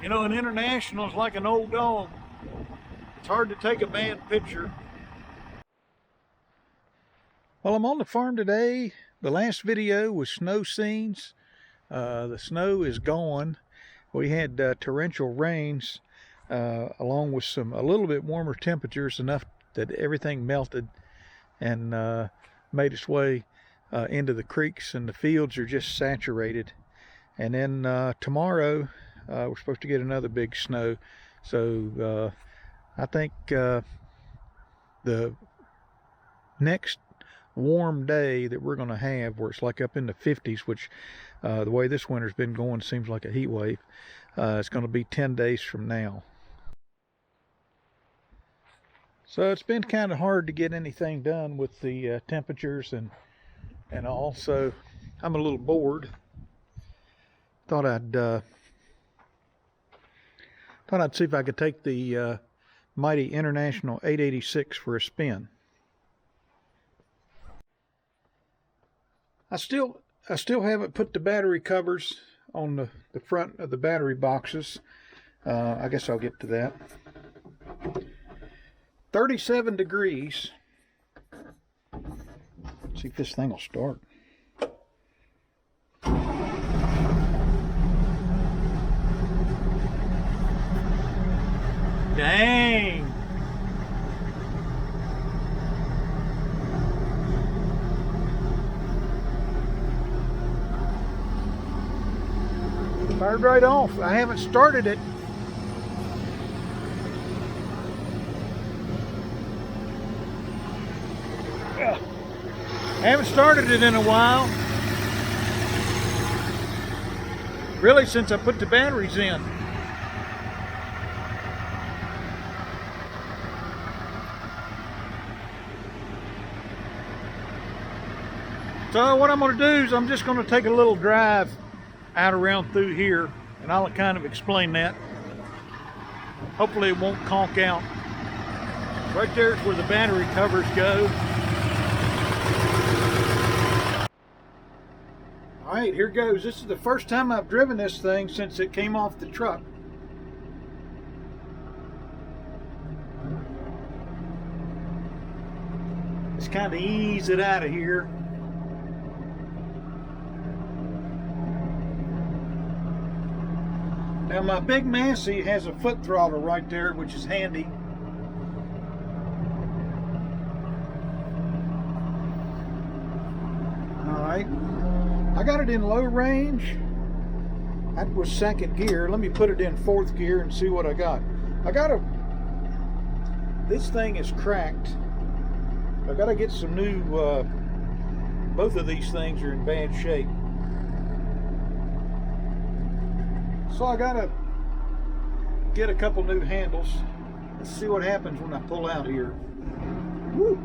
You know, an International is like an old dog. It's hard to take a bad picture. Well, I'm on the farm today. The last video was snow scenes. The snow is gone. We had torrential rains along with a little bit warmer temperatures, enough that everything melted and made its way into the creeks, and the fields are just saturated. And then tomorrow we're supposed to get another big snow. So I think the next warm day that we're going to have, where it's like up in the 50s, which the way this winter's been going seems like a heat wave, it's going to be 10 days from now. So it's been kind of hard to get anything done with the temperatures and all, so I'm a little bored. Thought I'd see if I could take the mighty International 886 for a spin. I still haven't put the battery covers on the front of the battery boxes. I guess I'll get to that. 37 degrees. Let's see if this thing will start. Dang! Fired right off. I haven't started it. I haven't started it in a while. Really, since I put the batteries in. So what I'm going to do is I'm just going to take a little drive out around through here, and I'll kind of explain that. Hopefully it won't conk out. Right there is where the battery covers go. Alright, here goes. This is the first time I've driven this thing since it came off the truck. Just kind of ease it out of here. Now my big Massey has a foot throttle right there, which is handy. Alright, I got it in low range. That was second gear. Let me put it in fourth gear and see what I got. This thing is cracked. I gotta get some new, both of these things are in bad shape. So I gotta get a couple new handles. Let's see what happens when I pull out here. Woo!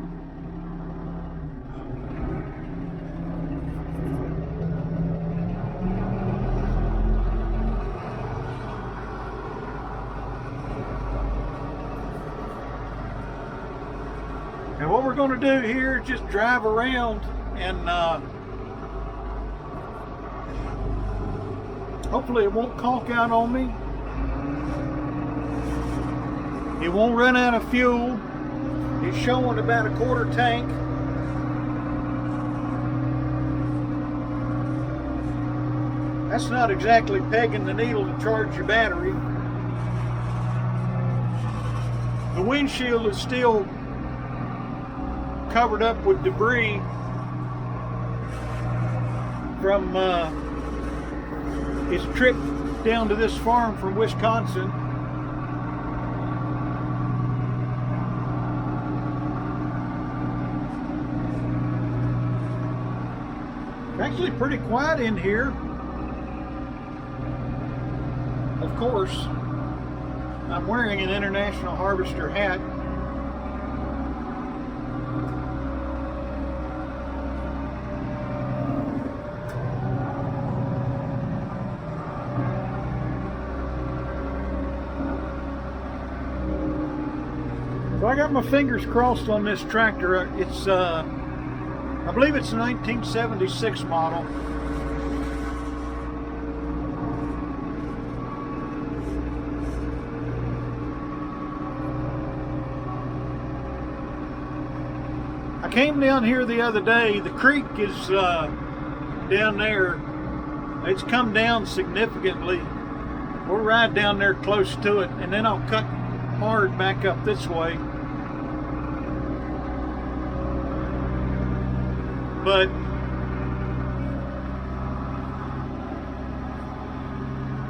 And what we're going to do here is just drive around and hopefully it won't conk out on me. It won't run out of fuel. It's showing about a quarter tank. That's not exactly pegging the needle to charge your battery. The windshield is still covered up with debris from his trip down to this farm from Wisconsin. It's actually pretty quiet in here. Of course, I'm wearing an International Harvester hat. So I got my fingers crossed on this tractor. It's, I believe it's a 1976 model. came down here the other day. The creek is down there. It's come down significantly. We'll ride down there close to it, and then I'll cut hard back up this way. But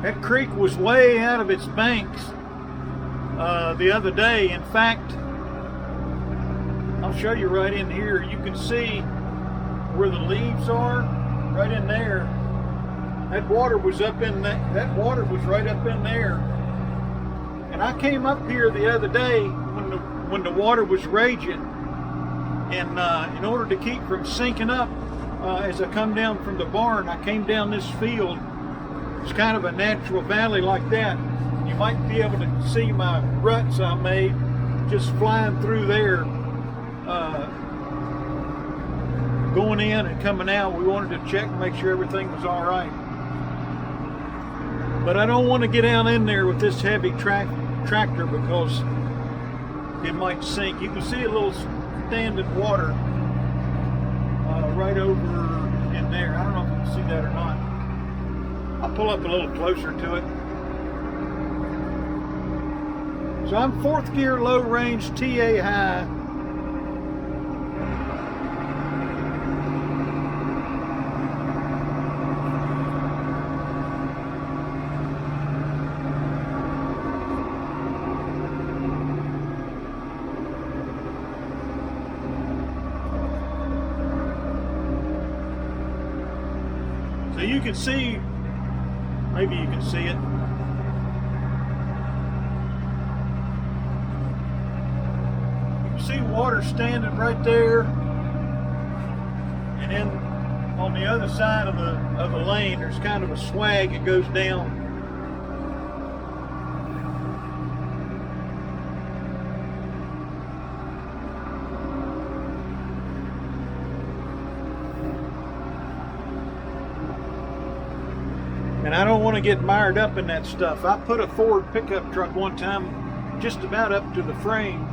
that creek was way out of its banks the other day. In fact, I'll show you right in here. You can see where the leaves are, right in there. That water was up in that water was right up in there. And I came up here the other day when the water was raging, and in order to keep from sinking up, as I come down from the barn, I came down this field. It's kind of a natural valley like that. You might be able to see my ruts I made just flying through there, going in and coming out. We wanted to check and make sure everything was all right. But I don't want to get down in there with this heavy tractor because it might sink. You can see a little standing water right over in there. I don't know if you can see that or not. I'll pull up a little closer to it. So I'm 4th gear, low range, TA high. So you can see, maybe you can see it. You can see water standing right there, and then on the other side of the lane, there's kind of a swag that goes down. And I don't want to get mired up in that stuff. I put a Ford pickup truck one time just about up to the frame.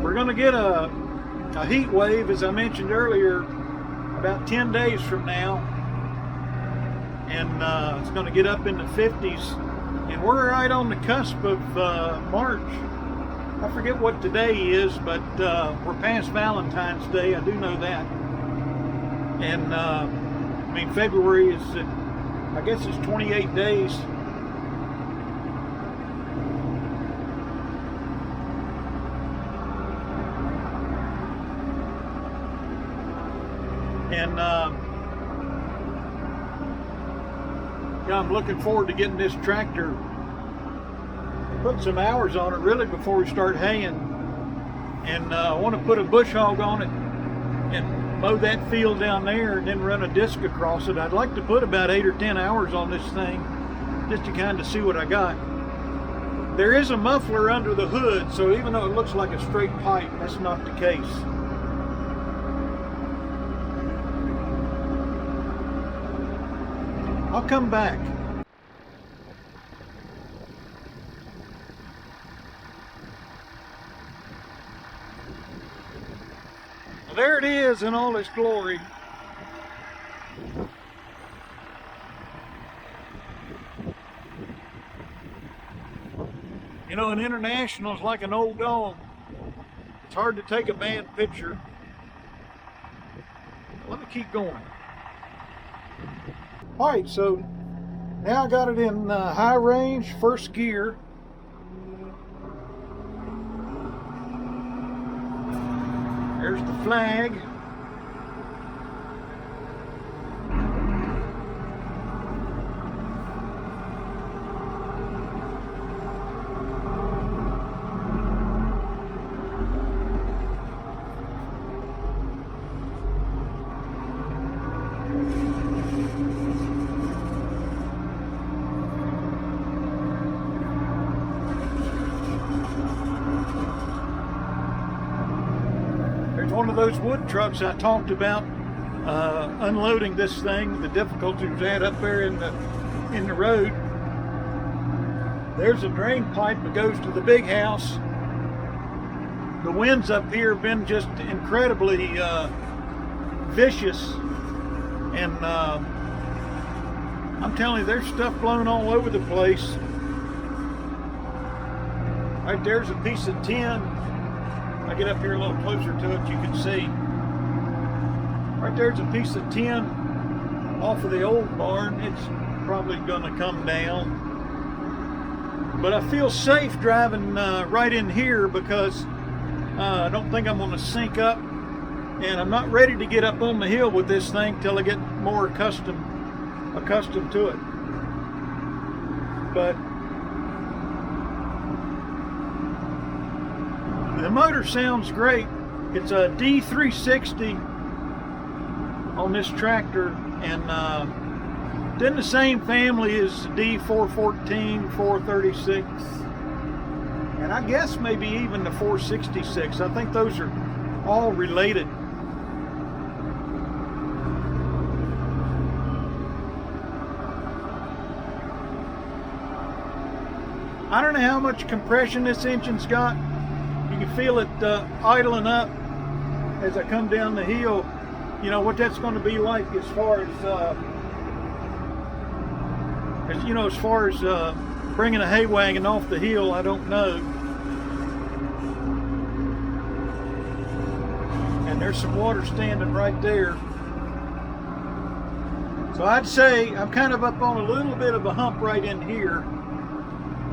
We're going to get a heat wave, as I mentioned earlier, about 10 days from now. And it's going to get up in the 50s. And we're right on the cusp of March. I forget what today is, but we're past Valentine's Day. I do know that. And I mean, February is, I guess it's 28 days. And yeah, I'm looking forward to getting this tractor, put some hours on it really before we start haying, and I want to put a bush hog on it and mow that field down there and then run a disc across it. I'd like to put about 8 or 10 hours on this thing just to kind of see what I got. There is a muffler under the hood, so even though it looks like a straight pipe, that's not the case. I'll come back. There it is in all its glory. You know, an International is like an old dog. It's hard to take a bad picture. Let me keep going. Alright, so now I got it in high range, 1st gear. There's the flag. One of those wood trucks I talked about unloading this thing, the difficulty was at up there in the road. There's a drain pipe that goes to the big house. The winds up here have been just incredibly vicious, and I'm telling you, there's stuff blown all over the place. Right there's a piece of tin. I get up here a little closer to it, you can see. Right there's a piece of tin off of the old barn. It's probably going to come down. But I feel safe driving right in here because I don't think I'm going to sink up. And I'm not ready to get up on the hill with this thing till I get more accustomed to it. But the motor sounds great. It's a D360 on this tractor, and in the same family as D414, 436, and I guess maybe even the 466. I think those are all related. I don't know how much compression this engine's got. You can feel it idling up as I come down the hill. You know what that's going to be like as far as bringing a hay wagon off the hill. I don't know. And there's some water standing right there. So I'd say I'm kind of up on a little bit of a hump right in here.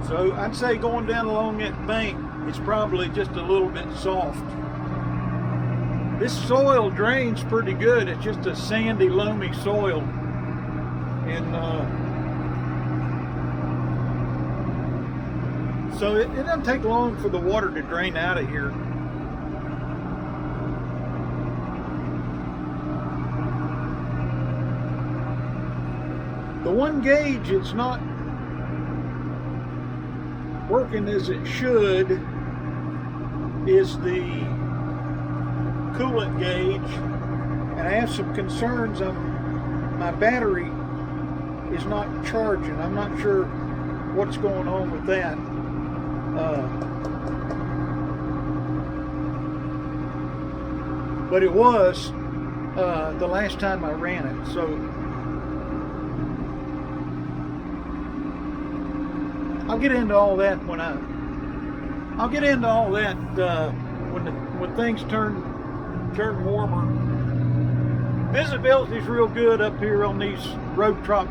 So I'd say going down along that bank, it's probably just a little bit soft. This soil drains pretty good. It's just a sandy, loamy soil. And so it doesn't take long for the water to drain out of here. The one gauge, it's not working as it should, is the coolant gauge, and I have some concerns. My battery is not charging. I'm not sure what's going on with that. But it was the last time I ran it, so I'll get into all that when when things turn warmer. Visibility is real good up here on these row crop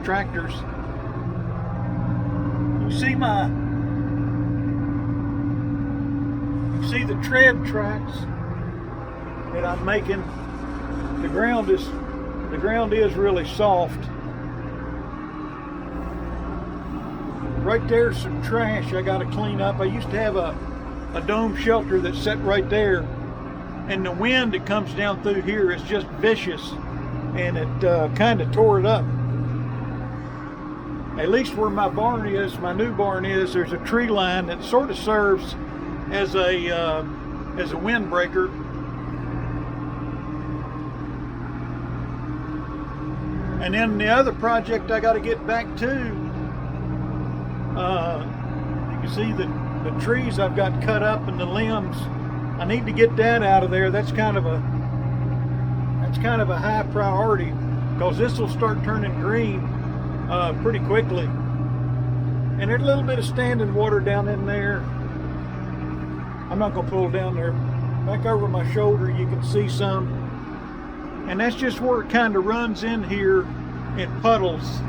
tractors. You see the tread tracks that I'm making. The ground is really soft. Right there's some trash I got to clean up. I used to have a dome shelter that's set right there, and the wind that comes down through here is just vicious, and it kind of tore it up. At least where my barn is, my new barn is, there's a tree line that sort of serves as a windbreaker. And then the other project I got to get back to, you can see the trees I've got cut up and the limbs. I need to get that out of there. That's kind of a high priority, because this will start turning green pretty quickly. And there's a little bit of standing water down in there. I'm not going to pull down there. Back over my shoulder you can see some. And that's just where it kind of runs in here in puddles.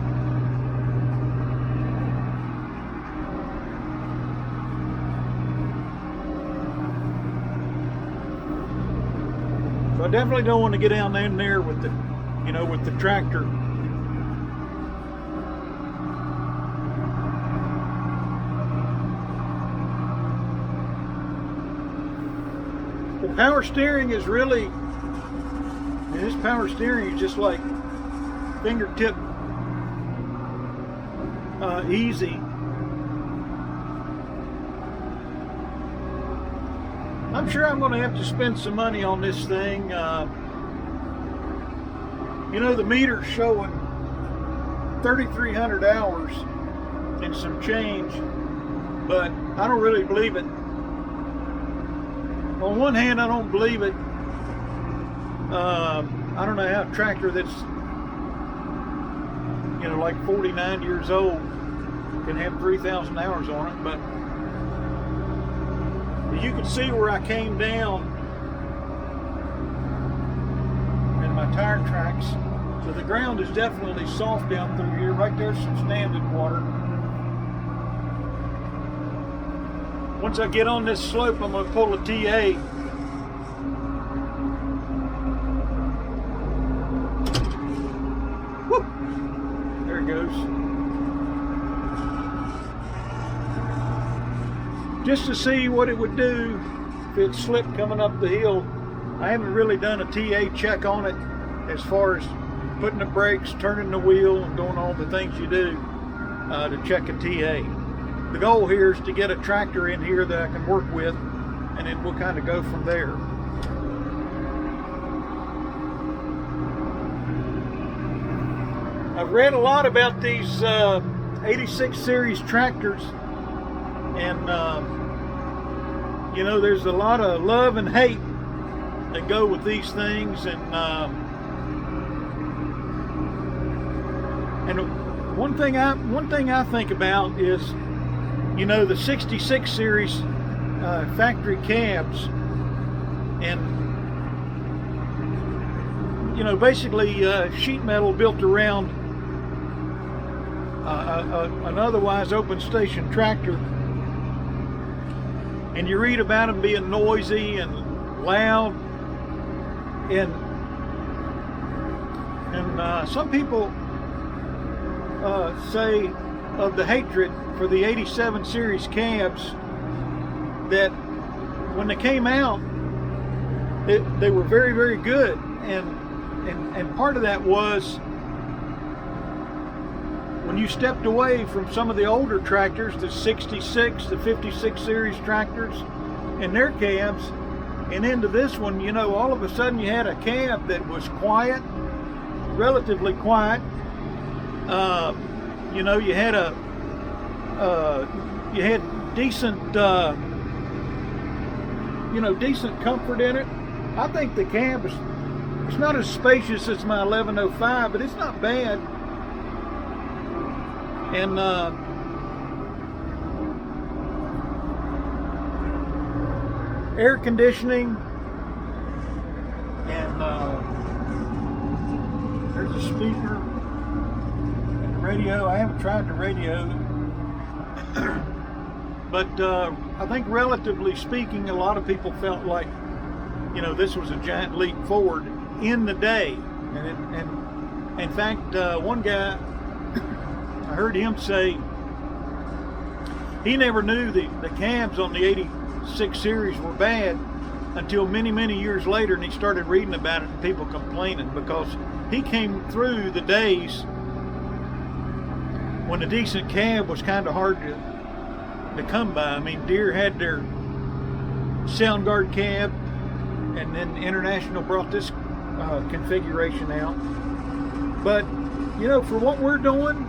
So I definitely don't want to get down in there with the tractor. The power steering is really, this power steering is just like fingertip easy. I'm sure I'm going to have to spend some money on this thing. You know, the meter's showing 3,300 hours and some change, but I don't really believe it. On one hand, I don't believe it. I don't know how a tractor that's, you know, like 49 years old can have 3,000 hours on it, but you can see where I came down in my tire tracks. So the ground is definitely soft down through here. Right there's some standing water. Once I get on this slope, I'm going to pull a TA. Whoop! There it goes. Just to see what it would do if it slipped coming up the hill. I haven't really done a TA check on it as far as putting the brakes, turning the wheel, and doing all the things you do to check a TA. The goal here is to get a tractor in here that I can work with, and then we'll kind of go from there. I've read a lot about these 86 series tractors, and you know, there's a lot of love and hate that go with these things, and one thing I think about is, you know, the 66 series factory cabs, and you know, basically sheet metal built around an otherwise open station tractor, and you read about them being noisy and loud, and some people say of the hatred for the 87 series cabs that when they came out, they were very, very good, and part of that was when you stepped away from some of the older tractors, the 66, the 56 series tractors and their cabs, and into this one, you know, all of a sudden you had a cab that was quiet, relatively quiet. You know, you had decent, you know, decent comfort in it. I think the cab is, it's not as spacious as my 1105, but it's not bad. And air conditioning, and there's a speaker and the radio. I haven't tried the radio, but I think relatively speaking, a lot of people felt like, you know, this was a giant leap forward in the day. And in fact, one guy, I heard him say he never knew the cabs on the 86 series were bad until many, many years later, and he started reading about it and people complaining, because he came through the days when a decent cab was kind of hard to come by. I mean, Deere had their Soundguard cab, and then International brought this configuration out. But, you know, for what we're doing,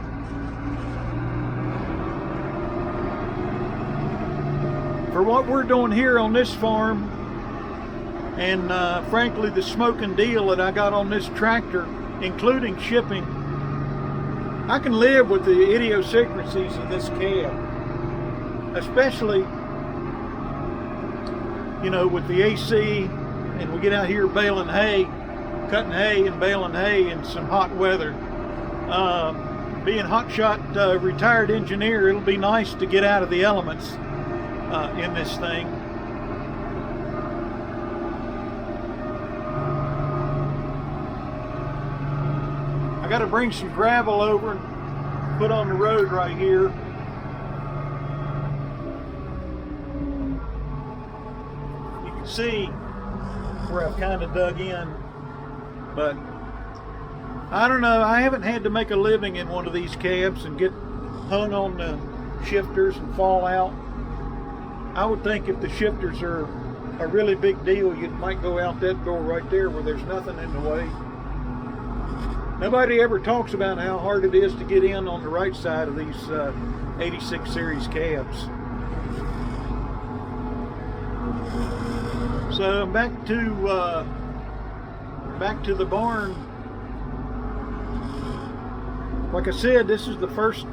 here on this farm, and frankly the smoking deal that I got on this tractor, including shipping, I can live with the idiosyncrasies of this cab, especially, you know, with the AC, and we get out here baling hay, cutting hay and baling hay in some hot weather. Being hotshot retired engineer, it'll be nice to get out of the elements in this thing. I got to bring some gravel over and put on the road right here. You can see where I've kind of dug in, but I don't know, I haven't had to make a living in one of these cabs and get hung on the shifters and fall out. I would think if the shifters are a really big deal, you might go out that door right there where there's nothing in the way. Nobody ever talks about how hard it is to get in on the right side of these 86 series cabs. So back to the barn. Like I said, this is the first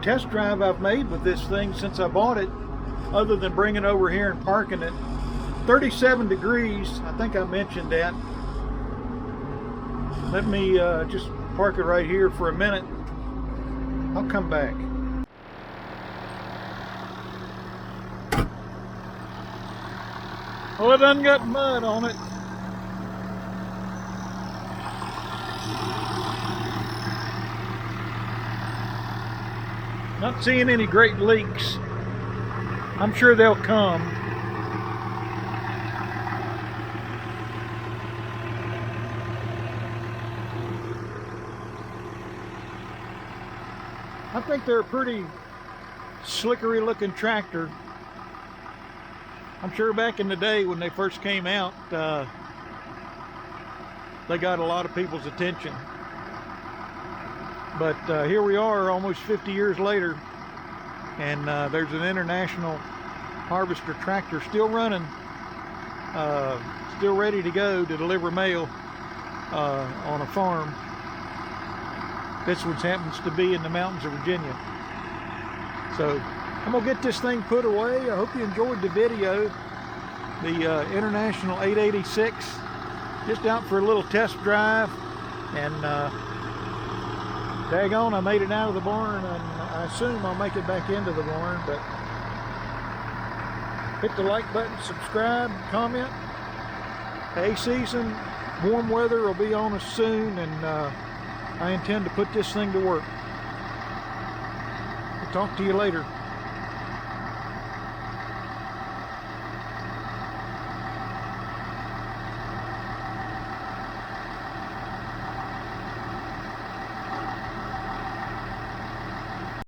test drive I've made with this thing since I bought it, other than bringing it over here and parking it. 37 degrees, I think I mentioned that. Let me just park it right here for a minute. I'll come back. Well, it done got mud on it. Not seeing any great leaks. I'm sure they'll come. I think they're a pretty slickery looking tractor. I'm sure back in the day when they first came out, they got a lot of people's attention. But here we are almost 50 years later, and there's an International Harvester tractor still running, still ready to go to deliver mail on a farm. This one happens to be in the mountains of Virginia. So I'm gonna get this thing put away. I hope you enjoyed the video. The International 886, just out for a little test drive, and daggone, I made it out of the barn, and I assume I'll make it back into the barn. But hit the like button, subscribe, comment. Hay season, warm weather will be on us soon, and I intend to put this thing to work. I'll talk to you later.